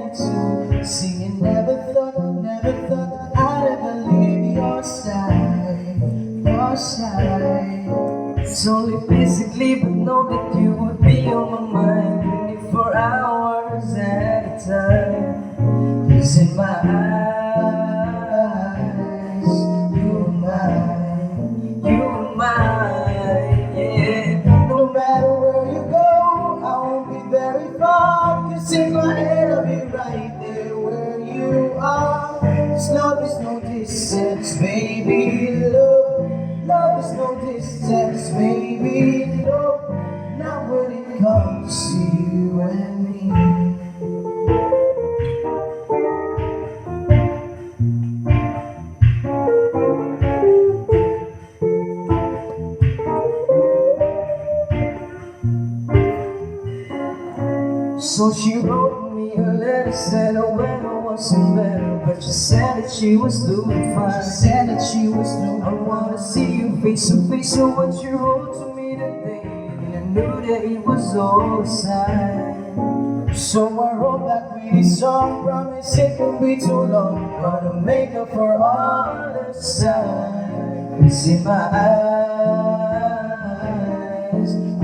attitude, singing never thought that I'd ever leave your side, your side. It's only physically, but know that you would be on my mind 24 hours at a time. 'Cause in my eyes, you're mine, you're mine, yeah. No matter where you go, I won't be very far. 'Cause in my head, I'll be right there where you are. 'Cause love is no distance, baby, love. Love is no distance, baby, love. Not when it comes to you and me. So she wrote me a letter, said the weather wasn't better, but she said that she was doing fine. She said that she was doing fine. I wanna see you face to face, so what you wrote to me today, and I knew that it was all a sign. So I wrote that pretty song, promise it won't be too long, gonna make up for all the time. 'Cause in my eyes,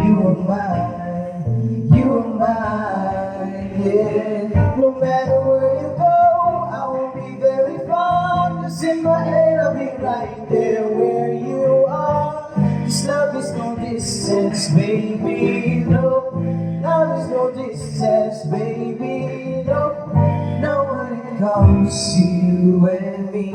you are mine, you are mine, yeah. No matter where you go, I won't be very far. 'Cause in my head, I'll be right there where you are. 'Cause love is no distance, baby, no. Love is no distance, baby, no. Now when it comes to you and me.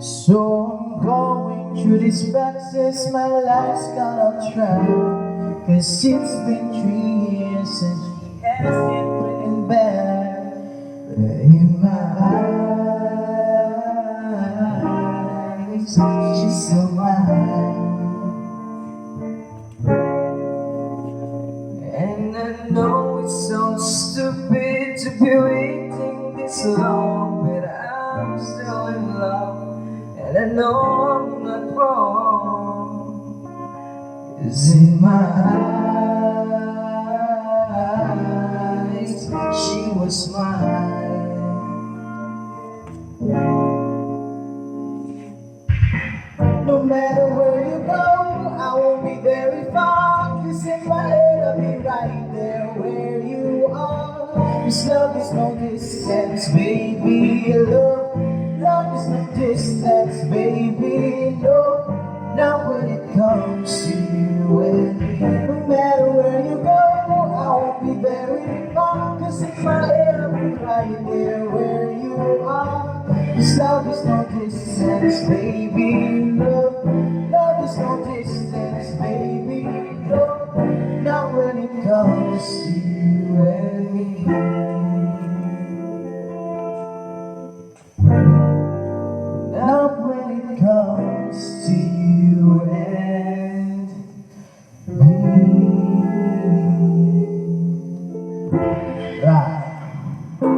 So I'm going through these boxes, my life's gone off track. 'Cause it's been 3 years since she has been bringing back. But in my eyes, she's still mine. And I know it sounds stupid to be waiting this long, but I'm still in love. And I know I'm not wrong, 'cause in my eyes, she was mine. No matter where you go, I won't be very far. 'Cause in my head, I'll be right there where you are. 'Cause love is no distance, baby, love. Love is no distance, baby, no. Now when it comes to you and me. No matter where you go, I won't be very far. 'Cause in my head, I'll be right there where you are. 'Cause love is no distance, baby, love.